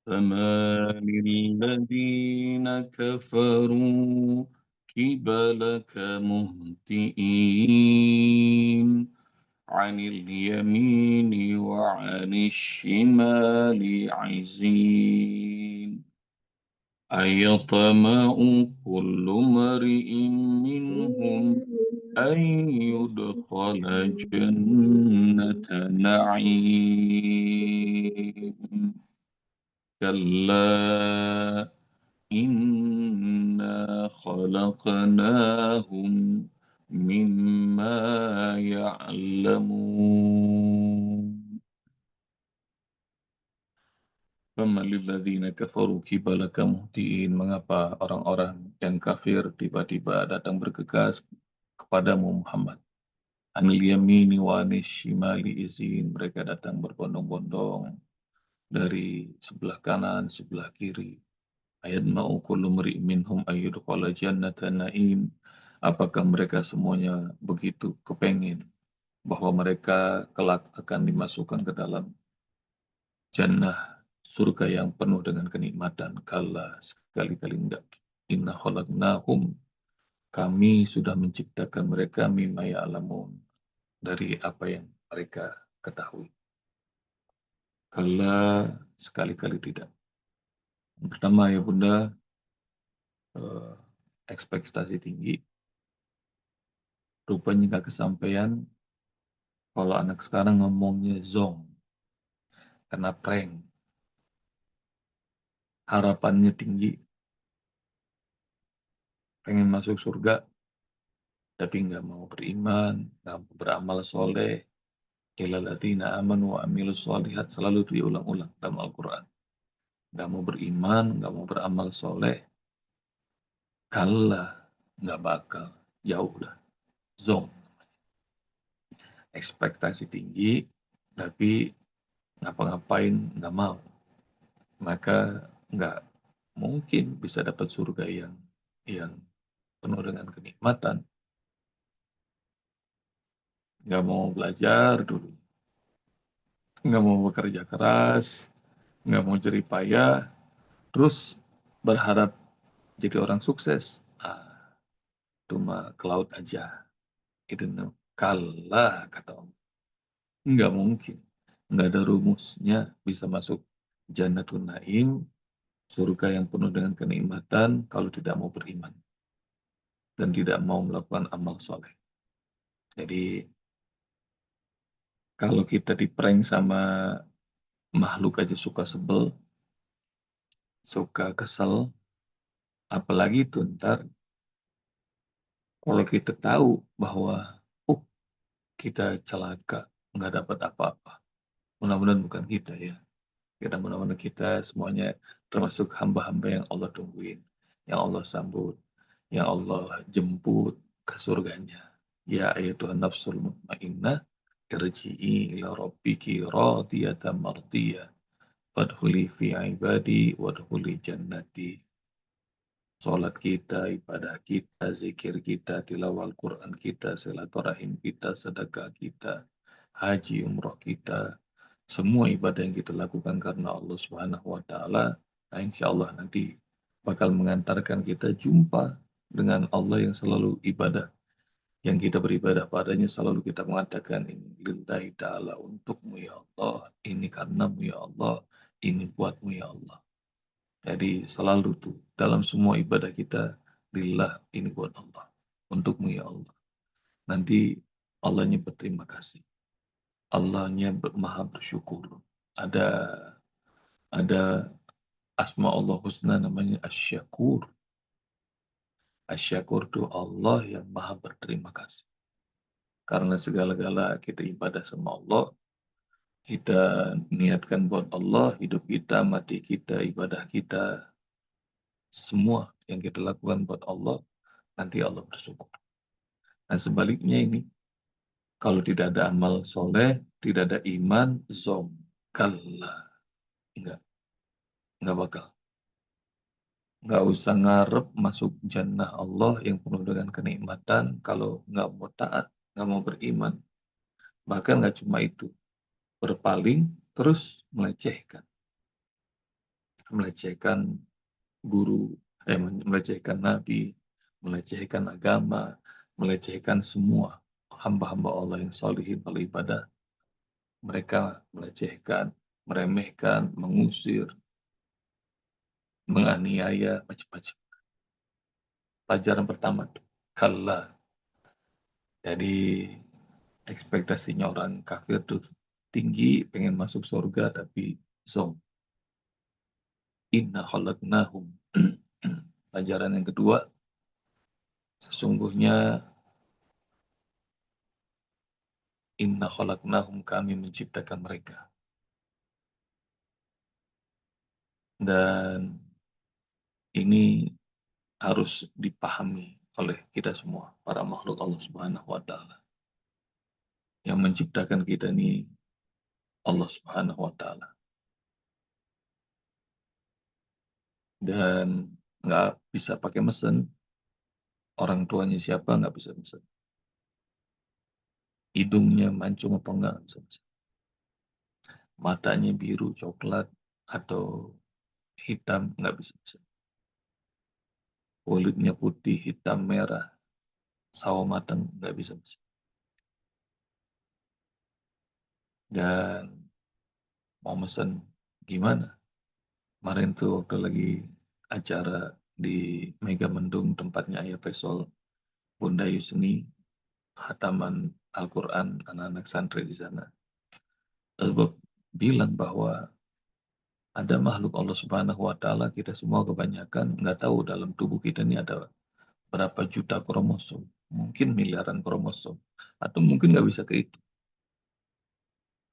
فما للذين كفروا قبلك مهطئين عن اليمين وعن الشمال عزين أيطمع كل امرئ منهم أن يدخل جنة نعيم كلا إنا خلقناهم مما يعلمون فَمَا لِلَّذِينَ كَفَرُوا قِبَلَكَ مُهْطِعِينَ. Mengapa orang-orang yang kafir tiba-tiba datang bergegas kepadamu Muhammad? Anil yamini wa anis shimali izin. Mereka datang berbondong-bondong dari sebelah kanan, sebelah kiri. Ayat ma'u kullu mri'in minhum ayyudkhala jannata na'im. Apakah mereka semuanya begitu kepengin bahwa mereka kelak akan dimasukkan ke dalam jannah surga yang penuh dengan kenikmatan? Kala, sekali-kali enggak. Inna khalaqnahum, kami sudah menciptakan mereka mimma ya'lamun, dari apa yang mereka ketahui. Kala, sekali-kali tidak. Yang pertama ya Bunda, eh, ekspektasi tinggi, rupanya nggak kesampaian. Kalau anak sekarang ngomongnya zong, karena prank, harapannya tinggi, pengen masuk surga, tapi nggak mau beriman, nggak mau beramal soleh. Illalladzina amanu wa amilus sholihat, selalu diulang-ulang dalam Al-Quran. Nggak mau beriman, nggak mau beramal soleh, kalah, nggak bakal, jauh dah, zong. Ekspektasi tinggi, tapi ngapa-ngapain nggak mau. Maka nggak mungkin bisa dapat surga yang penuh dengan kenikmatan. Nggak mau belajar dulu, nggak mau bekerja keras, nggak mau jerih payah, terus berharap jadi orang sukses. Cuma ke laut aja. Itu kalah kata Allah. Nggak mungkin. Nggak ada rumusnya bisa masuk Jannatun Naim, surga yang penuh dengan kenikmatan, kalau tidak mau beriman dan tidak mau melakukan amal soleh. Jadi kalau kita diprank sama makhluk aja suka sebel, suka kesel, apalagi itu ntar kalau kita tahu bahwa uh kita celaka, nggak dapat apa-apa. Mudah-mudahan bukan kita ya. Kita mudah-mudahan kita semuanya termasuk hamba-hamba yang Allah tungguin, yang Allah sambut, yang Allah jemput ke surganya. Ya ayyatuhan nafsul mutmainnah, irji'i ila rabbiki radiyatan mardiyah. Fadkhuli fi ibadi wadkhuli jannati. Salat kita, ibadah kita, zikir kita, tilawah Al-Quran kita, silaturahim kita, sedekah kita, haji umroh kita, semua ibadah yang kita lakukan karena Allah Subhanahu wa taala, nah insya Allah nanti bakal mengantarkan kita jumpa dengan Allah yang selalu ibadah, yang kita beribadah padanya selalu kita mengatakan ini lillahi ta'ala, untukmu ya Allah, ini karenamu ya Allah, ini buatmu ya Allah. Jadi selalu tuh dalam semua ibadah kita, lillah, ini buat Allah, untukmu ya Allah. Nanti Allahnya berterima kasih. Allahnya maha bersyukur. Ada ada asma Allah husna namanya Asy-Syakur. Asy-Syakur itu Allah yang maha berterima kasih. Karena segala-gala kita ibadah sama Allah, kita niatkan buat Allah, hidup kita, mati kita, ibadah kita, semua yang kita lakukan buat Allah, nanti Allah bersyukur. Nah sebaliknya ini, kalau tidak ada amal soleh, tidak ada iman, zom, kalah. Enggak bakal. Nggak usah ngarep masuk jannah Allah yang penuh dengan kenikmatan kalau nggak mau taat, nggak mau beriman. Bahkan nggak cuma itu, berpaling terus melecehkan. melecehkan guru, melecehkan nabi, melecehkan agama, melecehkan semua hamba-hamba Allah yang salihin kalau ibadah. Mereka melecehkan, meremehkan, mengusir, menganiaya, macam-macam. Pelajaran pertama tuh, kalla. Jadi ekspektasinya orang kafir tuh tinggi, pengen masuk surga tapi zong. Inna khalaqnahum. Pelajaran yang kedua, sesungguhnya inna khalaqnahum, kami menciptakan mereka. Dan ini harus dipahami oleh kita semua, para makhluk Allah Subhanahu wa Ta'ala. Yang menciptakan kita ini Allah Subhanahu wa Ta'ala. Dan nggak bisa pakai mesin, orang tuanya siapa nggak bisa mesin. Hidungnya mancung apa enggak bisa mesin. Matanya biru, coklat, atau hitam nggak bisa mesin. Kulitnya putih, hitam, merah, sawo matang nggak bisa mesin. Dan mau mesen gimana? Kemarin tuh waktu lagi acara di Mega Mendung tempatnya Ayah Faisal, Bunda Yusni, hataman Al-Quran anak-anak santri di sana. Lalu bilang bahwa ada makhluk Allah Subhanahu wa Ta'ala, kita semua kebanyakan nggak tahu dalam tubuh kita ini ada berapa juta kromosom, mungkin miliaran kromosom, atau mungkin nggak bisa ke itu.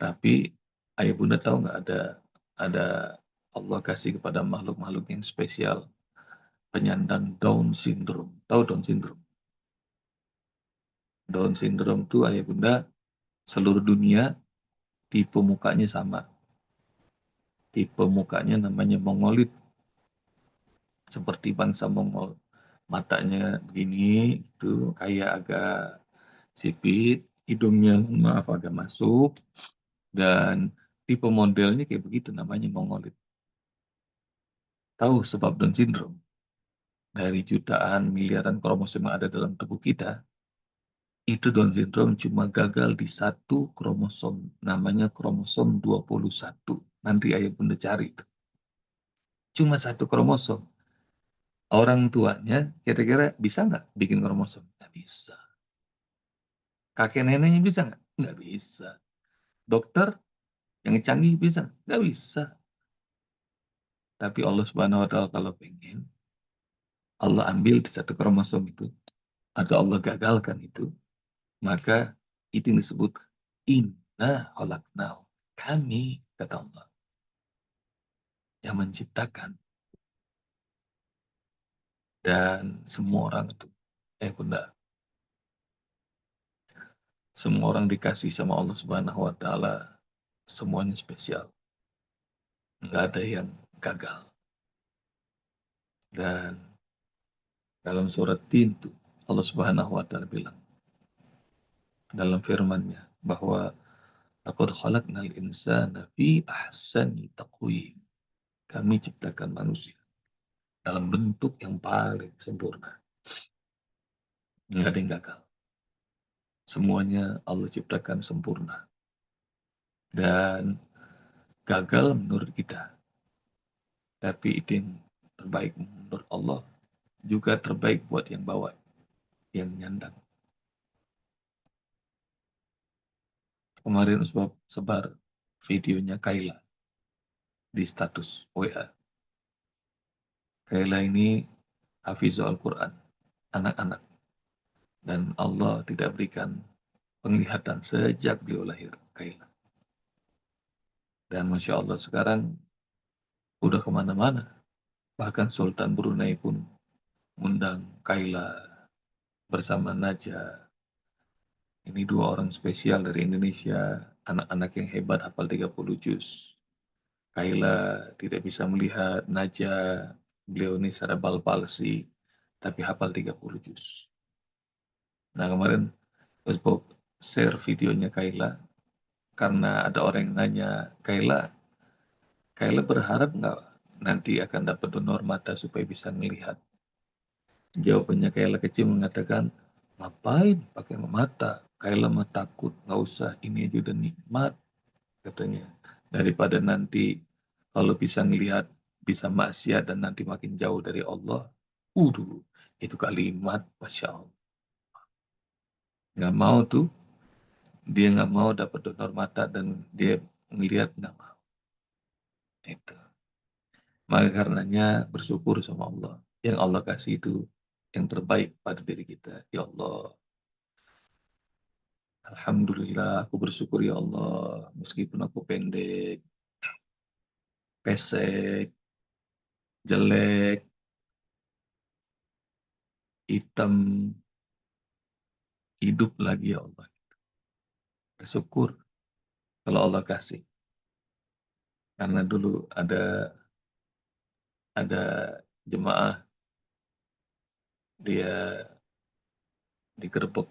Tapi ayah bunda tahu nggak ada Allah kasih kepada makhluk-makhluk yang spesial penyandang Down syndrome. Tahu Down syndrome? Down syndrome itu ayah bunda seluruh dunia tipe mukanya sama. Tipe mukanya namanya mongolit, seperti bangsa Mongol. Matanya begini, itu kayak agak sipit, hidungnya maaf agak masuk, dan tipe modelnya kayak begitu namanya mongolit. Tahu sebab Down syndrome? Dari jutaan miliaran kromosom yang ada dalam tubuh kita, itu Down syndrome cuma gagal di satu kromosom, namanya kromosom 21. Nanti ayah bunda cari itu. Cuma satu kromosom. Orang tuanya kira-kira bisa nggak bikin kromosom? Nggak bisa. Kakek neneknya bisa nggak? Nggak bisa. Dokter yang canggih bisa? Nggak bisa. Tapi Allah Subhanahu wa Ta'ala kalau pengen, Allah ambil di satu kromosom itu, atau Allah gagalkan itu, maka itu yang disebut inna khalaqnahu. Kami, kata Allah, yang menciptakan. Dan semua orang itu, bunda, semua orang dikasih sama Allah Subhanahu wa Ta'ala, semuanya spesial. Nggak ada yang gagal. Dan dalam surat Tin itu, Allah Subhanahu wa Ta'ala bilang dalam firman-Nya bahwa laqad khalaqnal insana fi ahsani taqwim. Kami ciptakan manusia dalam bentuk yang paling sempurna. Nggak ada yang gagal. Semuanya Allah ciptakan sempurna. Dan gagal menurut kita. Tapi itu yang terbaik menurut Allah. Juga terbaik buat yang bawa, yang nyandang. Kemarin Usbab sebar videonya Kaila di status WA. Kaila ini hafizul Al-Quran, anak-anak. Dan Allah tidak berikan penglihatan sejak beliau lahir, Kaila. Dan Masya Allah sekarang udah kemana-mana. Bahkan Sultan Brunei pun undang Kaila bersama Najah. Ini dua orang spesial dari Indonesia, anak-anak yang hebat hafal 30 juz. Kaila tidak bisa melihat, Najah, beliau ini cerebral palsy, tapi hafal 30 juz. Nah kemarin Bob share videonya Kaila, karena ada orang yang nanya, Kaila berharap nggak nanti akan dapat donor mata supaya bisa melihat. Jawabannya Kayla kecil mengatakan, ngapain pakai mata? Kayla mah takut, nggak usah, ini aja udah nikmat, katanya. Daripada nanti kalau bisa ngelihat, bisa maksiat dan nanti makin jauh dari Allah. Itu kalimat, Masya Allah. Nggak mau tuh, dia nggak mau dapat donor mata dan dia ngelihat nggak mau. Itu. Maka karenanya bersyukur sama Allah. Yang Allah kasih itu yang terbaik pada diri kita. Ya Allah, Alhamdulillah aku bersyukur ya Allah. Meskipun aku pendek, pesek, jelek, hitam, hidup lagi ya Allah. Bersyukur kalau Allah kasih. Karena dulu ada jemaah, dia digerebek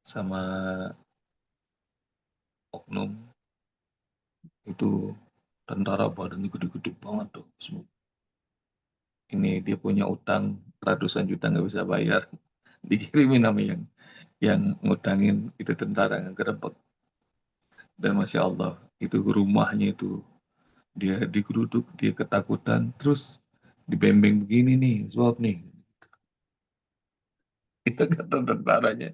sama oknum, itu tentara badannya gede-gede banget tuh. Ini dia punya utang ratusan juta nggak bisa bayar. Dikirimin nama yang ngutangin itu tentara yang gerebek. Dan Masya Allah, itu rumahnya itu dia digeruduk, dia ketakutan, terus dibembeng begini nih, suap nih. Itu kata tentaranya,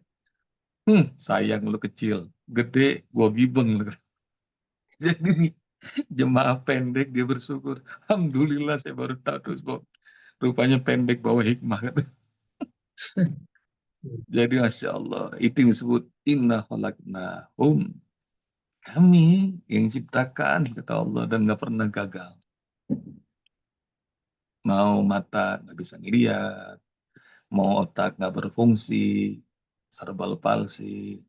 sayang lu kecil, gede gua gibeng lu. Jadi nih, jemaah pendek dia bersyukur. Alhamdulillah saya baru tahu terus, Bob. Rupanya pendek bawa hikmah. Jadi Masya Allah, itu yang disebut inna khalaqnahum. Kami yang ciptakan, kata Allah, dan nggak pernah gagal. Mau mata nggak bisa ngeliat, mau otak nggak berfungsi, cerebral palsy,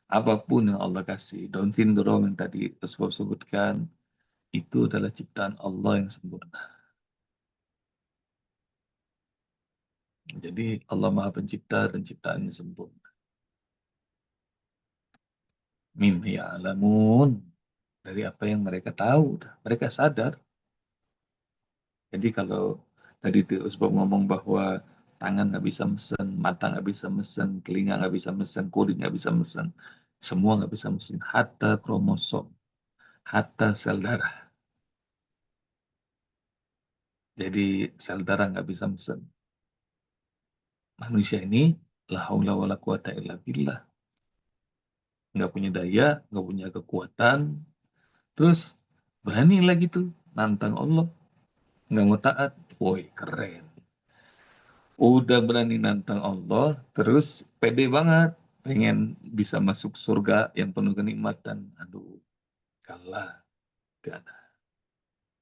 apapun yang Allah kasih, Down syndrome yang tadi tersebut sebutkan, itu adalah ciptaan Allah yang sempurna. Jadi Allah Maha Pencipta dan ciptaannya sempurna. Mimma ya'lamun, dari apa yang mereka tahu, mereka sadar. Jadi kalau tadi itu Usbab ngomong bahwa tangan nggak bisa mesen, mata nggak bisa mesen, telinga nggak bisa mesen, kulit nggak bisa mesen, semua nggak bisa mesen, hatta kromosom, hatta sel darah. Jadi sel darah nggak bisa mesen. Manusia ini la haula wala quwata illa billah, nggak punya daya, nggak punya kekuatan, terus berani lagi tuh nantang Allah, nggak mau taat. Woi, keren. Udah berani nantang Allah, terus pede banget, pengen bisa masuk surga yang penuh kenikmatan. Aduh, kalah, gak ada,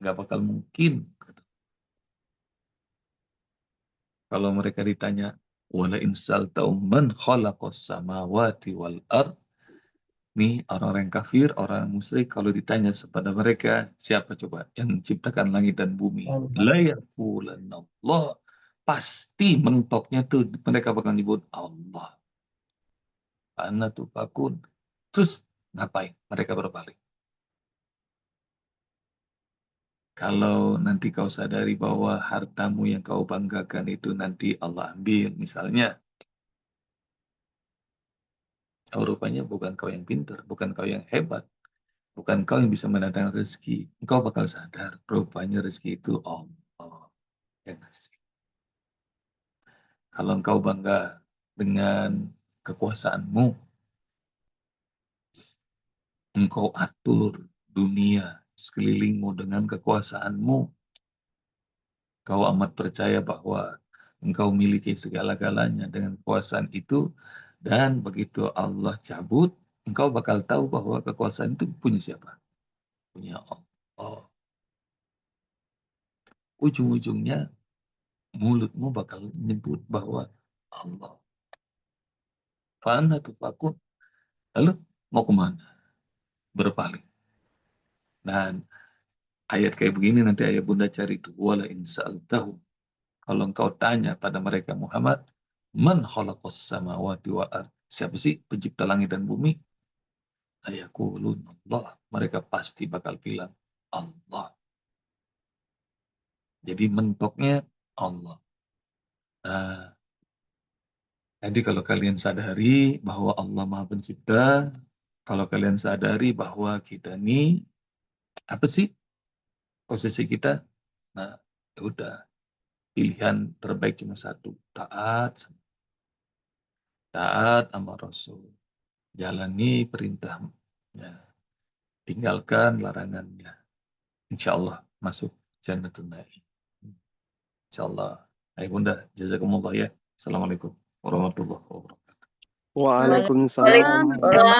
nggak bakal mungkin. Kalau mereka ditanya, wala insal man khalaqas samawati wal ard. Nih orang-orang kafir, orang musyrik, kalau ditanya kepada mereka, siapa coba yang menciptakan langit dan bumi? La yaqulanna Allah. Pasti mentoknya tuh mereka bakal nyebut Allah. Karena tuh fakun. Terus ngapain? Mereka berbalik. Kalau nanti kau sadari bahwa hartamu yang kau banggakan itu nanti Allah ambil. Misalnya, oh, rupanya bukan kau yang pintar, bukan kau yang hebat, bukan kau yang bisa mendatangkan rezeki. Engkau bakal sadar, rupanya rezeki itu Allah yang ngasih. Kalau engkau bangga dengan kekuasaanmu, engkau atur dunia sekelilingmu dengan kekuasaanmu, kau amat percaya bahwa engkau miliki segala-galanya dengan kekuasaan itu, dan begitu Allah cabut, engkau bakal tahu bahwa kekuasaan itu punya siapa? Punya Allah. Ujung-ujungnya mulutmu bakal nyebut bahwa Allah. Fana tuh fakun. Lalu mau kemana? Berpaling. Dan ayat kayak begini nanti ayat bunda cari itu. Wala insa'al tahu. Kalau engkau tanya pada mereka Muhammad, man khalaqas samawati wa ard. Siapa sih pencipta langit dan bumi? Ayakulun Allah. Mereka pasti bakal bilang Allah. Jadi mentoknya Allah. Nah, jadi kalau kalian sadari bahwa Allah Maha Pencipta, kalau kalian sadari bahwa kita ini apa sih posisi kita? Nah, ya udah, pilihan terbaik cuma satu, taat, taat sama Rasul. Jalani perintahnya, tinggalkan larangannya. Insya Allah masuk Jannatul Naim. Insya Allah. Hai Bunda, jazakumullah ya. Assalamualaikum warahmatullahi wabarakatuh. Waalaikumsalam. Waalaikumsalam warahmatullahi